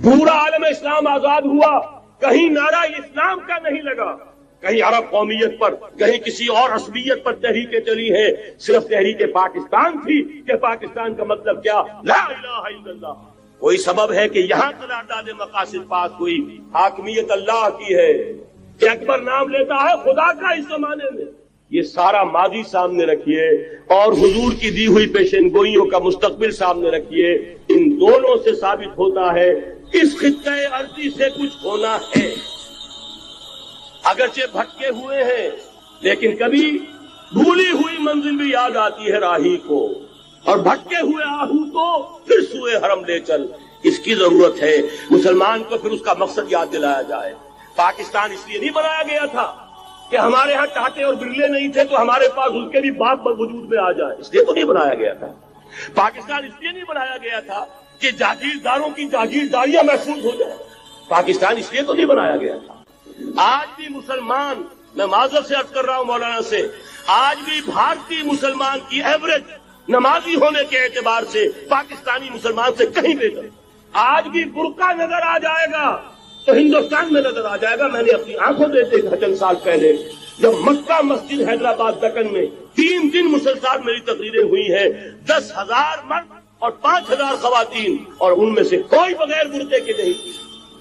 پورا عالم اسلام آزاد ہوا، کہیں نعرہ اسلام کا نہیں لگا، کہیں عرب قومیت پر، کہیں کسی اور عصبیت پر تحریکیں چلی ہیں، صرف تحریک پاکستان تھی کہ پاکستان کا مطلب کیا؟ لا الہ الا اللہ۔ کوئی سبب ہے کہ یہاں قرارداد مقاصد پاس ہوئی، حاکمیت اللہ کی ہے کہ اکبر نام لیتا ہے خدا کا اس زمانے میں۔ یہ سارا ماضی سامنے رکھیے اور حضور کی دی ہوئی پیشن گوئیوں کا مستقبل سامنے رکھیے، ان دونوں سے ثابت ہوتا ہے اس خطہ ارضی سے کچھ ہونا ہے۔ اگرچہ بھٹکے ہوئے ہیں لیکن کبھی بھولی ہوئی منزل بھی یاد آتی ہے راہی کو، اور بھٹکے ہوئے آہو کو پھر سوئے حرم لے چل۔ اس کی ضرورت ہے مسلمان کو پھر اس کا مقصد یاد دلایا جائے۔ پاکستان اس لیے نہیں بنایا گیا تھا کہ ہمارے ہاں ٹاٹے اور برلے نہیں تھے تو ہمارے پاس اس کے بھی باپ وجود میں آ جائے، اس لیے تو نہیں بنایا گیا تھا۔ پاکستان اس لیے نہیں بنایا گیا تھا کہ جاگیرداروں کی جاگیرداریاں محفوظ ہو جائیں، پاکستان اس لیے تو نہیں بنایا گیا تھا۔ آج بھی مسلمان، میں معذرت سے عرض کر رہا ہوں مولانا سے، آج بھی بھارتی مسلمان کی ایوریج نمازی ہونے کے اعتبار سے پاکستانی مسلمان سے کہیں بہتر۔ آج بھی برقع نظر آ جائے گا تو ہندوستان میں نظر آ جائے گا۔ میں نے اپنی آنکھوں دیکھا چند سال پہلے جب مکہ مسجد حیدرآباد دکن میں 3 دن مسلسل میری تقریریں ہوئی ہیں، 10,000 مرد اور 5,000 خواتین، اور ان میں سے کوئی بغیر برقعے کے نہیں تھی۔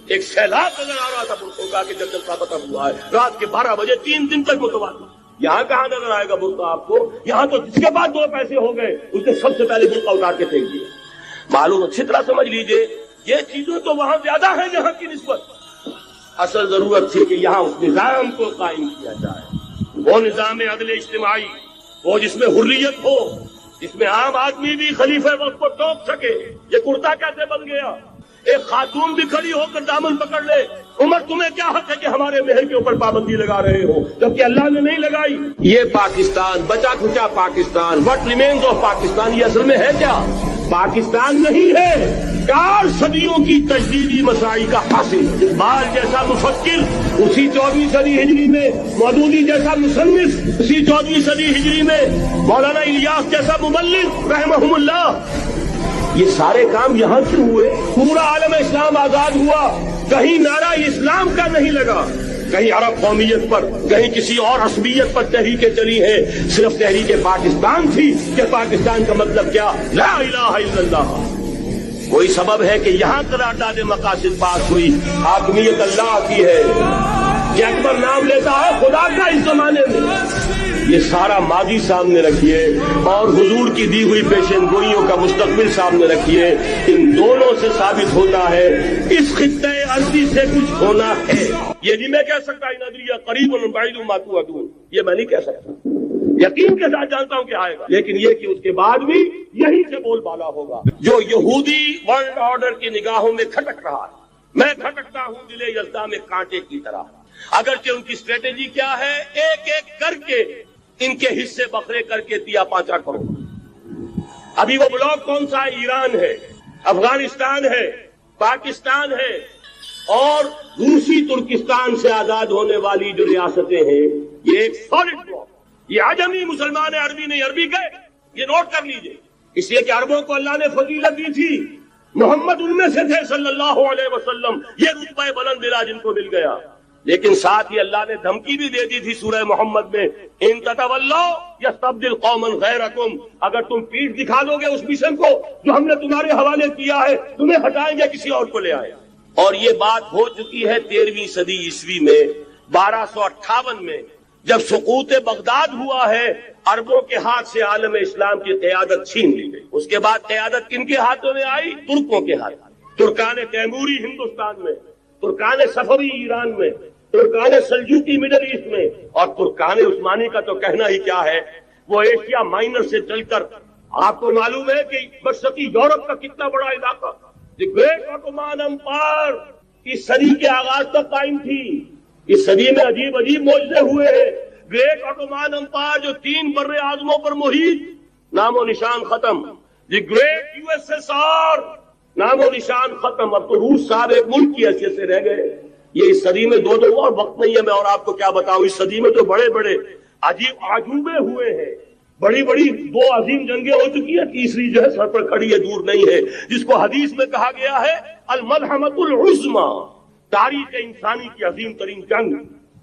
ایک سیلاب نظر آ رہا تھا برقعوں کا کہ جب کا پتہ ہوا ہے رات کے 12 بجے 3 دن تک متوالی۔ یہاں کہاں نظر آئے گا برقع آپ کو؟ یہاں تو جس کے بعد 2 پیسے ہو گئے اس نے سب سے پہلے برقع اتار کے پھینک دیا۔ معلوم اچھی طرح سمجھ لیجئے یہ چیزیں تو وہاں زیادہ ہیں جہاں کی نسبت۔ اصل ضرورت تھی کہ یہاں اس نظام کو قائم کیا جائے، وہ نظام عدل اجتماعی، وہ جس میں حریت ہو، جس میں عام آدمی بھی خلیفہ وقت کو ٹوک سکے۔ یہ کرتا کیسے بن گیا؟ ایک خاتون بھی کھڑی ہو کر دامن پکڑ لے، عمر تمہیں کیا حق ہے کہ ہمارے مہر کے اوپر پابندی لگا رہے ہو، جبکہ اللہ نے نہیں لگائی۔ یہ پاکستان، بچا کھچا Pakistan, what remains of Pakistan, یہ اصل میں ہے کیا؟ پاکستان نہیں ہے، 4 صدیوں کی تجدیدی مساعی کا حاصل۔ اقبال جیسا مفکر اسی 14ویں صدی ہجری میں، مودودی جیسا مصنف اسی 14ویں صدی ہجری میں، مولانا الیاس جیسا مبلغ رحمہم اللہ، یہ سارے کام یہاں سے ہوئے۔ پورا عالم اسلام آزاد ہوا، کہیں نعرہ اسلام کا نہیں لگا، کہیں عرب قومیت پر، کہیں کسی اور عصبیت پر تحریکیں چلی ہیں، صرف تحریک پاکستان تھی کہ پاکستان کا مطلب کیا؟ لا الہ الا اللہ۔ کوئی سبب ہے کہ یہاں قرارداد مقاصد پاس ہوئی، حاکمیت اللہ کی ہے کہ اکبر نام لیتا ہے خدا کا اس زمانے میں۔ یہ سارا ماضی سامنے رکھیے اور حضور کی دی ہوئی پیشن گوئیوں کا مستقبل سامنے رکھیے، ان دونوں سے ثابت ہوتا ہے اس خطہ ارضی سے کچھ ہونا ہے۔ یہ نہیں میں کہہ سکتا ان ادریہ قریب بعید ما توعدون، یہ میں نہیں کہہ سکتا، یقین کے ساتھ جانتا ہوں کہ آئے گا، لیکن یہ کہ اس کے بعد بھی یہی سے بول بالا ہوگا۔ جو یہودی ورلڈ آرڈر کی نگاہوں میں کھٹک رہا ہے، میں کھٹکتا ہوں دل یزداں میں کانٹے کی طرح۔ اگرچہ ان کی اسٹریٹجی کیا ہے؟ ایک ایک کر کے ان کے حصے بکھرے کر کے دیا پانچا کرو۔ ابھی وہ بلاک کون سا ہے؟ ایران ہے، افغانستان ہے، پاکستان ہے، اور روسی ترکستان سے آزاد ہونے والی جو ریاستیں ہیں، یہ ایک سالڈ بلاک۔ یہ عجمی مسلمان ہے، عربی نہیں، عربی گئے، یہ نوٹ کر لیجئے، اس لیے کہ عربوں کو اللہ نے فضیلت دی تھی، محمد ان میں سے تھے صلی اللہ علیہ وسلم، یہ رتبہ بلند ملا جن کو مل گیا۔ لیکن ساتھ ہی اللہ نے دھمکی بھی دے دی تھی سورہ محمد میں، ان تتولوا یستبدل قوما غیرکم، اگر تم پیٹھ دکھا دو گے اس مشن کو جو ہم نے تمہارے حوالے کیا ہے، تمہیں ہٹائیں گے، کسی اور کو لے آئے۔ اور یہ بات ہو چکی ہے 13ویں صدی عیسوی میں، 1258 میں، جب سقوط بغداد ہوا ہے، عربوں کے ہاتھ سے عالم اسلام کی قیادت چھین لی گئی۔ اس کے بعد قیادت کن کے ہاتھوں میں آئی؟ ترکوں کے ہاتھ، ترکان تیموری ہندوستان میں، ترکان صفوی ایران میں، ترکان سلجوقی مڈل ایسٹ میں، اور ترکان عثمانی کا تو کہنا ہی کیا ہے، وہ ایشیا مائنر سے چل کر آپ کو معلوم ہے کہ مشرقی یورپ کا کتنا بڑا علاقہ، دی گریٹ آٹومان امپائر اس صدی کے آغاز تک قائم تھی۔ اس صدی میں عجیب عجیب معجزے ہوئے ہیں۔ گریٹ آٹومان امپائر جو 3 بر اعظموں پر محیط، نام و نشان ختم۔ The great U S S R, نام و نشان ختم۔ اب تو روس صاحب ایک ملک کی حیثیت سے رہ گئے۔ یہ اس صدی میں دو اور وقت نہیں ہے، میں اور آپ کو کیا بتاؤں، اس صدی میں تو بڑے بڑے عجیب عجوبے ہوئے ہیں۔ بڑی بڑی 2 عظیم جنگیں ہو چکی ہیں، تیسری جو ہے سر پر کھڑی ہے، دور نہیں ہے، جس کو حدیث میں کہا گیا ہے الملحمۃ العظمی، تاریخ انسانی کی عظیم ترین جنگ،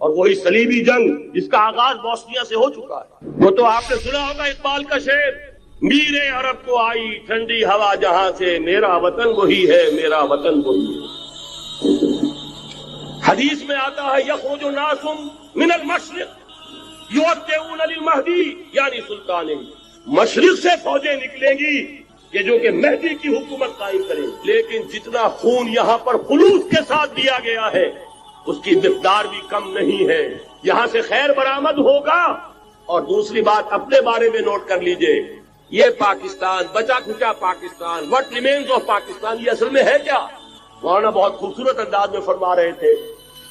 اور وہی صلیبی جنگ جس کا آغاز بوسنیا سے ہو چکا ہے۔ وہ تو آپ نے سنا ہوگا اقبال کا شعر، میرے عرب کو آئی ٹھنڈی ہوا جہاں سے، میرا وطن وہی ہے، میرا وطن وہی ہے۔ حدیث میں آتا ہے یخرج ناس من المشرق یؤتون للمہدی، یعنی سلطان، مشرق سے فوجیں نکلیں گی کہ جو کہ مہدی کی حکومت قائم کریں، لیکن جتنا خون یہاں پر خلوص کے ساتھ دیا گیا ہے اس کی مقدار بھی کم نہیں ہے، یہاں سے خیر برآمد ہوگا۔ اور دوسری بات اپنے بارے میں نوٹ کر لیجئے، یہ پاکستان، بچا کھچا Pakistan, what remains of Pakistan, یہ اصل میں ہے کیا؟ مولانا بہت خوبصورت انداز میں فرما رہے تھے،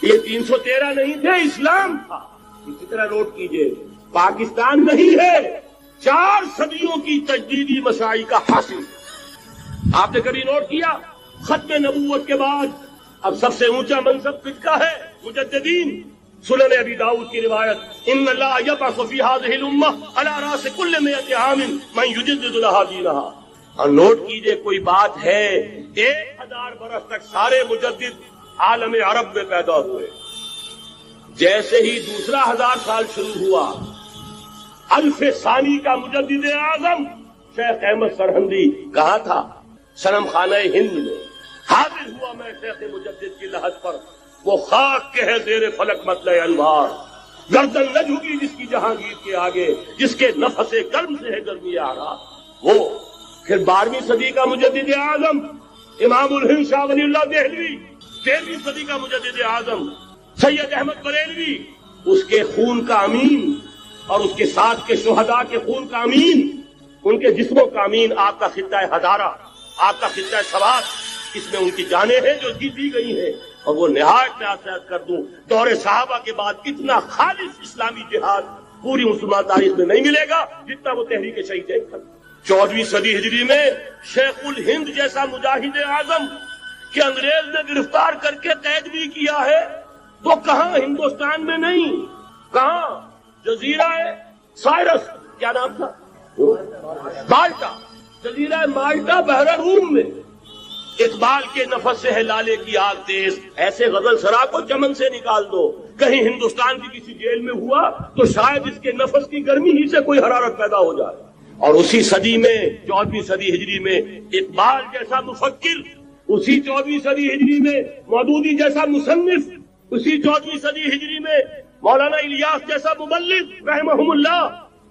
یہ 313 نہیں تھے، اسلام تھا۔ اسی طرح نوٹ کیجئے، پاکستان نہیں ہے، 4 صدیوں کی تجدیدی مساعی کا حاصل۔ آپ نے کبھی نوٹ کیا ختم نبوت کے بعد اب سب سے اونچا منصب کس کا ہے؟ مجددین۔ سنن ابی داؤد کی روایت، ان اللہ یبعث فی هذه الامہ علی راس کل 100 عام من یجدد لها دینها۔ اور نوٹ کیجئے، کوئی بات ہے 1000 برس تک سارے مجدد عالم عرب میں پیدا ہوئے، جیسے ہی دوسرا 1000 سال شروع ہوا، الف ثانی کا مجدد اعظم شیخ احمد سرہندی کہاں تھا؟ صنم خانہ ہند میں حاضر ہوا۔ میں شیخ مجدد کی لحد پر، وہ خاک کے ہے زیر فلک مطلع انوار، گردن نہ جھکی جس کی جہانگیر کے آگے، جس کے نفس گرم سے ہے گرمی آرا۔ وہ پھر 12ویں صدی کا مجدد اعظم امام الہند شاہ ولی اللہ دہلوی، 13ویں صدی کا مجدد اعظم سید احمد بریلوی، اس کے خون کا امین اور اس کے ساتھ کے شہداء کے خون کا امین، ان کے جسموں کا امین آپ کا خطہ ہزارہ، آپ کا خطہ سوات، اس میں ان کی جانیں ہیں جو دی گئی ہیں۔ اور وہ نہایت میں آپ سے عرض کر دوں، دور صحابہ کے بعد اتنا خالص اسلامی جہاد پوری مسلمان تاریخ میں نہیں ملے گا جتنا وہ تحریک شہیدین کا۔ 14ویں صدی ہجری میں شیخ الہند جیسا مجاہد اعظم کہ انگریز نے گرفتار کر کے قید بھی کیا ہے، وہ کہاں؟ ہندوستان میں نہیں، کہاں؟ جزیرہ سائرس، کیا نام تھا؟ مالٹا، جزیرہ مالٹا بحر روم میں۔ اقبال کے نفس سے ہے لالے کی آگ تیز، ایسے غزل سرا کو چمن سے نکال دو، کہیں ہندوستان کی کسی جیل میں ہوا تو شاید اس کے نفس کی گرمی ہی سے کوئی حرارت پیدا ہو جائے۔ اور اسی صدی میں 14ویں صدی ہجری میں اقبال جیسا مفکر، اسی 14ویں صدی ہجری میں مودودی جیسا مصنف، اسی 14ویں صدی ہجری میں مولانا الیاس جیسا مبلغ رحمہم اللہ،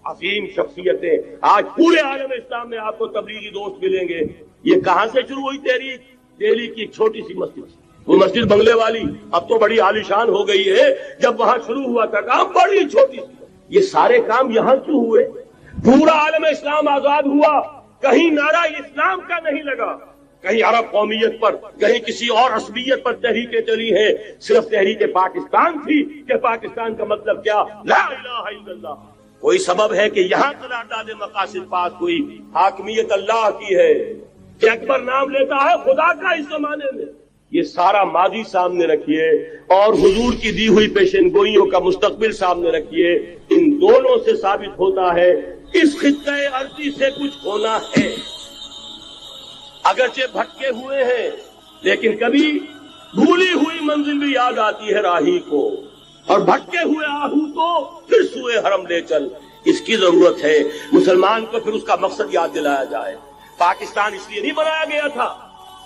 عظیم شخصیتیں آج پورے عالم اسلام میں آپ کو تبلیغی دوست ملیں گے۔ یہ کہاں سے شروع ہوئی تحریک؟ دہلی کی ایک چھوٹی سی مسجد، وہ مسجد بنگلے والی اب تو بڑی عالیشان ہو گئی ہے، جب وہاں شروع ہوا تھا کام بڑی چھوٹی سی۔ یہ سارے کام یہاں کیوں ہوئے؟ پورا عالم اسلام آزاد ہوا، کہیں نعرہ اسلام کا نہیں لگا، کہیں عرب قومیت پر، کہیں کسی اور عصبیت پر تحریکیں چلی ہیں، صرف تحریک پاکستان تھی کہ پاکستان کا مطلب کیا؟ لا الہ الا اللہ۔ کوئی سبب ہے کہ یہاں قرارداد مقاصد پاس ہوئی، حاکمیت اللہ کی ہے کہ اکبر نام لیتا ہے خدا کا اس زمانے میں۔ یہ سارا ماضی سامنے رکھیے اور حضور کی دی ہوئی پیشن گوئیوں کا مستقبل سامنے رکھیے، ان دونوں سے ثابت ہوتا ہے اس خطہ ارضی سے کچھ ہونا ہے۔ اگرچہ بھٹکے ہوئے ہیں لیکن کبھی بھولی ہوئی منزل بھی یاد آتی ہے راہی کو، اور بھٹکے ہوئے آہو کو پھر سوئے حرم لے چل۔ اس کی ضرورت ہے مسلمان کو پھر اس کا مقصد یاد دلایا جائے۔ پاکستان اس لیے نہیں بنایا گیا تھا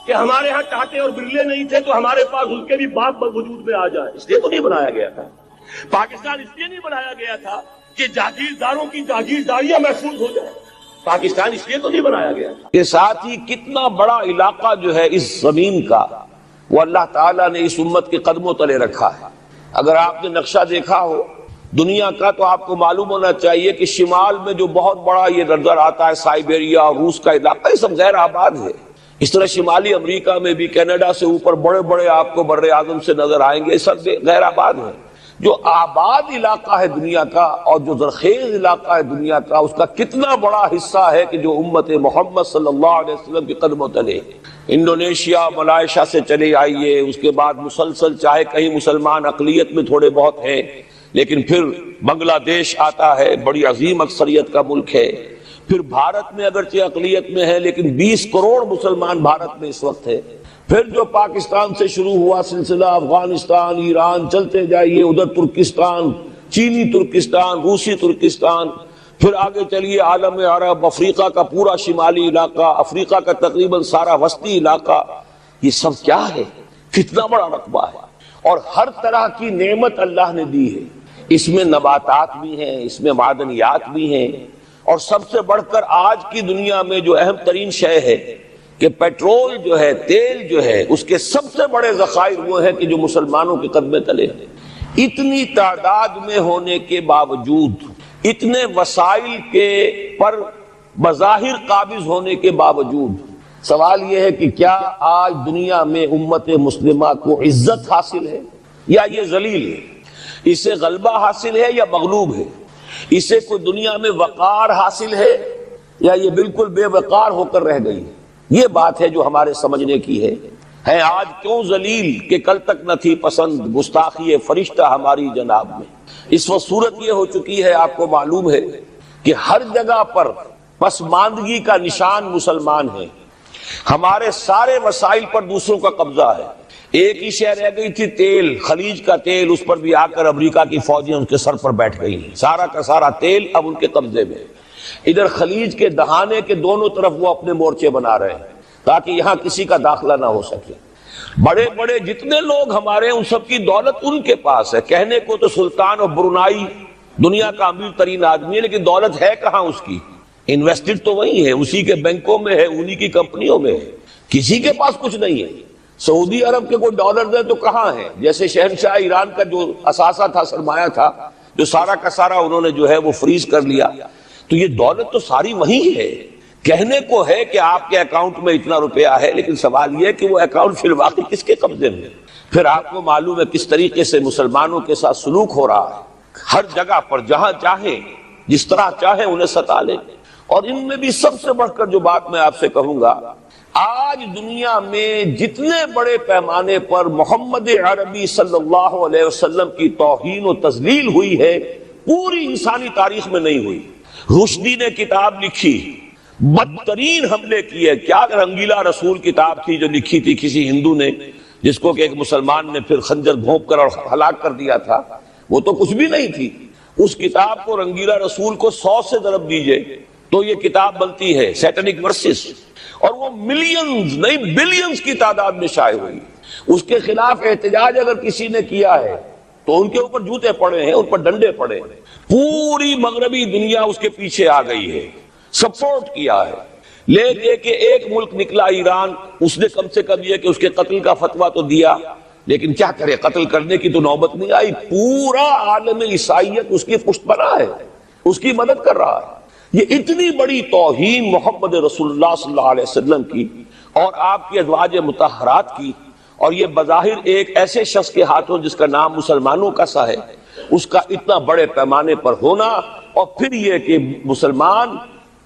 کہ ہمارے ہاں ٹاٹے اور برلے نہیں تھے تو ہمارے پاس اس کے بھی باپ وجود میں آ جائے، اس لیے تو نہیں بنایا گیا تھا۔ پاکستان اس لیے نہیں بنایا گیا تھا کہ جاگیرداروں کی جاگیرداریاں محفوظ ہو جائیں، پاکستان اس لیے تو نہیں بنایا گیا تھا۔ کے ساتھ ہی کتنا بڑا علاقہ جو ہے اس زمین کا وہ اللہ تعالیٰ نے اس امت کے قدموں تلے رکھا ہے۔ اگر آپ نے نقشہ دیکھا ہو دنیا کا تو آپ کو معلوم ہونا چاہیے کہ شمال میں جو بہت بڑا یہ نظر آتا ہے سائبیریا اور روس کا علاقہ، یہ سب غیر آباد ہے۔ اس طرح شمالی امریکہ میں بھی کینیڈا سے اوپر بڑے بڑے آپ کو بر اعظم سے نظر آئیں گے، یہ سب غیر آباد ہیں۔ جو آباد علاقہ ہے دنیا کا اور جو زرخیز علاقہ ہے دنیا کا، اس کا کتنا بڑا حصہ ہے کہ جو امت محمد صلی اللہ علیہ وسلم کے قدموں تلے۔ انڈونیشیا، ملائیشیا سے چلے آئیے، اس کے بعد مسلسل چاہے کہیں مسلمان اقلیت میں تھوڑے بہت ہیں، لیکن پھر بنگلہ دیش آتا ہے، بڑی عظیم اکثریت کا ملک ہے، پھر بھارت میں اگرچہ اقلیت میں ہے لیکن 20 کروڑ مسلمان بھارت میں اس وقت ہے، پھر جو پاکستان سے شروع ہوا سلسلہ، افغانستان، ایران، چلتے جائیے ادھر ترکستان، چینی ترکستان، روسی ترکستان، پھر آگے چلیے عالم عرب، افریقہ کا پورا شمالی علاقہ، افریقہ کا تقریباً سارا وسطی علاقہ، یہ سب کیا ہے؟ کتنا بڑا رقبہ ہے، اور ہر طرح کی نعمت اللہ نے دی ہے، اس میں نباتات بھی ہیں، اس میں معدنیات بھی ہیں، اور سب سے بڑھ کر آج کی دنیا میں جو اہم ترین شے ہے کہ پیٹرول جو ہے، تیل جو ہے، اس کے سب سے بڑے ذخائر وہ ہیں کہ جو مسلمانوں کے قدمے تلے ہیں۔ اتنی تعداد میں ہونے کے باوجود، اتنے وسائل کے پر بظاہر قابض ہونے کے باوجود، سوال یہ ہے کہ کیا آج دنیا میں امت مسلمہ کو عزت حاصل ہے یا یہ ذلیل ہے؟ اسے غلبہ حاصل ہے یا مغلوب ہے؟ اسے کوئی دنیا میں وقار حاصل ہے یا یہ بالکل بے وقار ہو کر رہ گئی؟ یہ بات ہے جو ہمارے سمجھنے کی ہے آج کیوں ذلیل کہ کل تک نہ تھی پسند گستاخی فرشتہ ہماری جناب میں۔ اس وقت صورت یہ ہو چکی ہے، آپ کو معلوم ہے کہ ہر جگہ پر پسماندگی کا نشان مسلمان ہیں، ہمارے سارے وسائل پر دوسروں کا قبضہ ہے۔ ایک ہی شے رہ گئی تھی، تیل، خلیج کا تیل، اس پر بھی آ کر امریکہ کی فوجیں ان کے سر پر بیٹھ گئی ہیں، سارا کا سارا تیل اب ان کے قبضے میں۔ ادھر خلیج کے دہانے کے دونوں طرف وہ اپنے مورچے بنا رہے ہیں تاکہ یہاں کسی کا داخلہ نہ ہو سکے۔ بڑے بڑے جتنے لوگ ہمارے ان سب کی دولت ان کے پاس ہے، کہنے کو تو سلطان اور برونائی دنیا کا امیر ترین آدمی ہے، لیکن دولت ہے کہاں اس کی؟ انویسٹڈ تو وہی ہے، اسی کے بینکوں میں ہے، انہی کی کمپنیوں میں ہے، کسی کے پاس کچھ نہیں ہے۔ سعودی عرب کے کوئی ڈالر دے تو کہاں ہے؟ جیسے شہنشاہ ایران کا جو اثاثہ تھا، سرمایہ تھا، جو سارا کا سارا انہوں نے جو ہے وہ فریز کر لیا، تو یہ دولت تو ساری وہی ہے۔ کہنے کو ہے کہ آپ کے اکاؤنٹ میں اتنا روپیہ ہے، لیکن سوال یہ کہ وہ اکاؤنٹ فی الواقع کس کے قبضے میں؟ پھر آپ کو معلوم ہے کس طریقے سے مسلمانوں کے ساتھ سلوک ہو رہا ہے، ہر جگہ پر جہاں چاہیں، جس طرح چاہیں انہیں ستا لیں۔ اور ان میں بھی سب سے بڑھ کر جو بات میں آپ سے کہوں گا، آج دنیا میں جتنے بڑے پیمانے پر محمد عربی صلی اللہ علیہ وسلم کی توہین و تذلیل ہوئی ہے، پوری انسانی تاریخ میں نہیں ہوئی۔ رشدی نے کتاب لکھی، بدترین حملے کیے، کیا رنگیلا رسول کتاب تھی جو لکھی تھی کسی ہندو نے، جس کو کہ ایک مسلمان نے پھر خنجر گھونپ کر اور ہلاک کر دیا تھا، وہ تو کچھ بھی نہیں تھی۔ اس کتاب کو رنگیلا رسول کو 100 سے ضرب دیجئے تو یہ کتاب بنتی ہے سیٹنک ورسز، اور وہ ملینز نہیں بلینز کی تعداد میں شائع ہوئی۔ اس کے خلاف احتجاج اگر کسی نے کیا ہے تو ان کے اوپر جوتے پڑے ہیں، ان پر ڈنڈے پڑے ہیں، پوری مغربی دنیا اس کے پیچھے آ گئی ہے، سپورٹ کیا ہے۔ لے دے کے ایک ملک نکلا ایران، اس نے کم سے کم یہ کہ اس کے قتل کا فتویٰ تو دیا، لیکن کیا کرے، قتل کرنے کی تو نوبت نہیں آئی۔ پورا عالم عیسائیت اس کی پشت بنا ہے، اس کی مدد کر رہا ہے۔ یہ اتنی بڑی توہین محمد رسول اللہ صلی اللہ علیہ وسلم کی اور آپ کی ازواج مطہرات کی، اور یہ بظاہر ایک ایسے شخص کے ہاتھوں جس کا نام مسلمانوں کا سا ہے، اس کا اتنا بڑے پیمانے پر ہونا، اور پھر یہ کہ مسلمان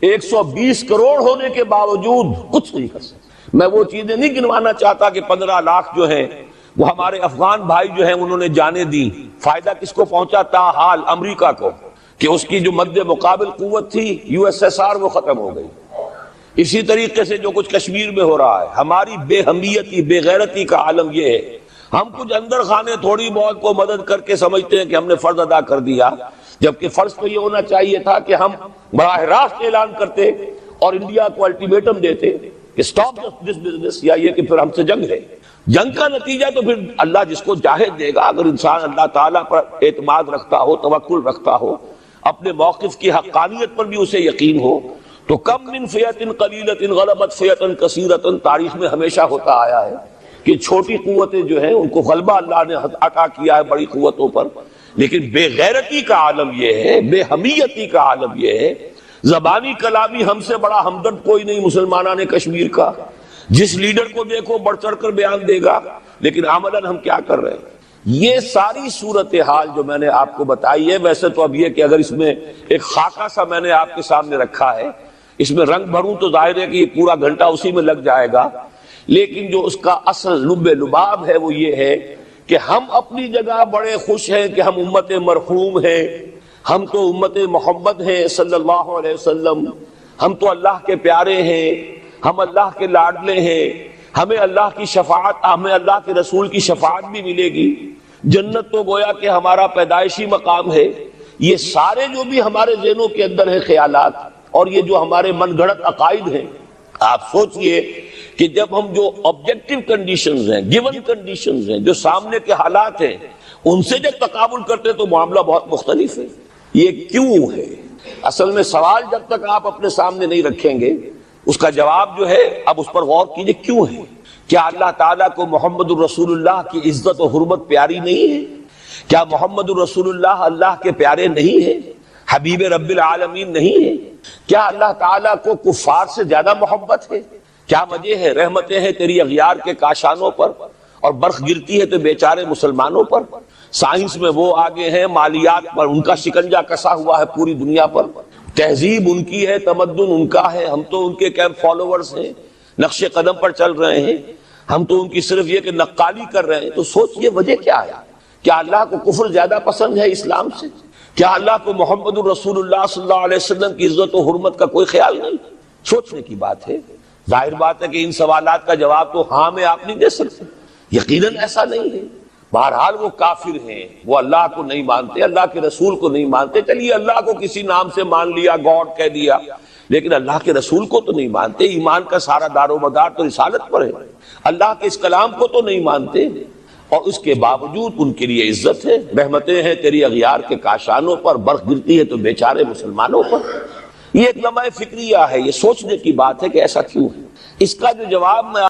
120 کروڑ ہونے کے باوجود کچھ نہیں کر سکتے۔ میں وہ چیزیں نہیں گنوانا چاہتا کہ 15 لاکھ جو ہیں وہ ہمارے افغان بھائی جو ہیں انہوں نے جانیں دی، فائدہ کس کو پہنچا؟ تاحال امریکہ کو، کہ اس کی جو مد مقابل قوت تھی USSR وہ ختم ہو گئی۔ اسی طریقے سے جو کچھ کشمیر میں ہو رہا ہے، ہماری بے ہمیتی، بے غیرتی کا عالم یہ ہے، ہم کچھ اندر خانے تھوڑی بہت کو مدد کر کے سمجھتے ہیں کہ ہم نے فرض ادا کر دیا، جبکہ فرض تو یہ ہونا چاہیے تھا کہ ہم براہ راست اعلان کرتے اور انڈیا کو الٹیمیٹم دیتے کہ سٹاپ دس بزنس، یا یہ کہ پھر ہم سے جنگ ہے۔ جنگ کا نتیجہ تو پھر اللہ جس کو چاہے دے گا۔ اگر انسان اللہ تعالیٰ پر اعتماد رکھتا ہو، توکل رکھتا ہو، اپنے موقف کی حقانیت پر بھی اسے یقین ہو، تو کم من فیۃ قلیلۃ غلبت فیۃ کثیرۃ، تاریخ میں ہمیشہ ہوتا آیا ہے کہ چھوٹی قوتیں جو ہیں ان کو غلبہ اللہ نے عطا کیا ہے بڑی قوتوں پر، لیکن بے غیرتی کا عالم یہ ہے، بے حمیتی کا عالم یہ ہے۔ زبانی کلامی ہم سے بڑا ہمدرد کوئی نہیں مسلمانان کشمیر کا، جس لیڈر کو دیکھو بڑھ چڑھ کر بیان دے گا، لیکن عملاً ہم کیا کر رہے ہیں؟ یہ ساری صورتحال جو میں نے آپ کو بتائی ہے، ویسے تو اب یہ کہ اگر اس میں ایک خاکہ سا میں نے آپ کے سامنے رکھا ہے، اس میں رنگ بھروں تو ظاہر ہے کہ یہ پورا گھنٹہ اسی میں لگ جائے گا، لیکن جو اس کا اصل لب لباب ہے وہ یہ ہے کہ ہم اپنی جگہ بڑے خوش ہیں کہ ہم امت مرحوم ہیں، ہم تو امت محمد ہیں صلی اللہ علیہ وسلم، ہم تو اللہ کے پیارے ہیں، ہم اللہ کے لاڈلے ہیں، ہمیں اللہ کی شفاعت، ہمیں اللہ کے رسول کی شفاعت بھی ملے گی، جنت تو گویا کہ ہمارا پیدائشی مقام ہے۔ یہ سارے جو بھی ہمارے ذہنوں کے اندر ہیں خیالات، اور یہ جو ہمارے من گھڑت عقائد ہیں، آپ سوچئے کہ جب ہم جو آبجیکٹو کنڈیشنز ہیں، گیون کنڈیشنز ہیں، جو سامنے کے حالات ہیں، ان سے جب تقابل کرتے تو معاملہ بہت مختلف ہے۔ یہ کیوں ہے؟ اصل میں سوال جب تک آپ اپنے سامنے نہیں رکھیں گے، اس کا جواب جو ہے اب اس پر غور کیجئے، کیوں ہے؟ کیا اللہ تعالیٰ کو محمد الرسول اللہ کی عزت و حرمت پیاری نہیں ہے؟ کیا محمد الرسول اللہ اللہ کے پیارے نہیں ہیں، حبیب رب العالمین نہیں ہے؟ کیا اللہ تعالیٰ کو کفار سے زیادہ محبت ہے؟ کیا وجہ ہے رحمتیں ہیں تیری اغیار کے کاشانوں پر اور برق گرتی ہے تو بیچارے مسلمانوں پر؟ سائنس میں وہ آگے ہیں، مالیات پر ان کا شکنجہ کسا ہوا ہے پوری دنیا پر، تہذیب ان کی ہے، تمدن ان کا ہے، ہم تو ان کے کیمپ فالوورز ہیں، نقش قدم پر چل رہے ہیں، ہم تو ان کی صرف یہ کہ نقالی کر رہے ہیں۔ تو سوچئے وجہ کیا ہے؟ کیا اللہ کو کفر زیادہ پسند ہے اسلام سے؟ کیا اللہ کو محمد الرسول اللہ صلی اللہ علیہ وسلم کی عزت و حرمت کا کوئی خیال نہیں؟ سوچنے کی بات ہے۔ ظاہر بات ہے کہ ان سوالات کا جواب تو ہاں میں آپ نہیں دے سکتے، یقیناً ایسا نہیں ہے۔ بہرحال وہ کافر ہیں، وہ اللہ کو نہیں مانتے، اللہ کے رسول کو نہیں مانتے، چلیے اللہ کو کسی نام سے مان لیا، گاڈ کہہ دیا، لیکن اللہ کے رسول کو تو نہیں مانتے۔ ایمان کا سارا دار و مدار تو رسالت پر ہے، اللہ کے اس کلام کو تو نہیں مانتے، اور اس کے باوجود ان کے لیے عزت ہے۔ رحمتیں ہیں تیری اغیار کے کاشانوں پر، برق گرتی ہے تو بیچارے مسلمانوں پر۔ یہ ایک لمحہ فکریہ ہے، یہ سوچنے کی بات ہے کہ ایسا کیوں ہے۔ اس کا جو جواب میں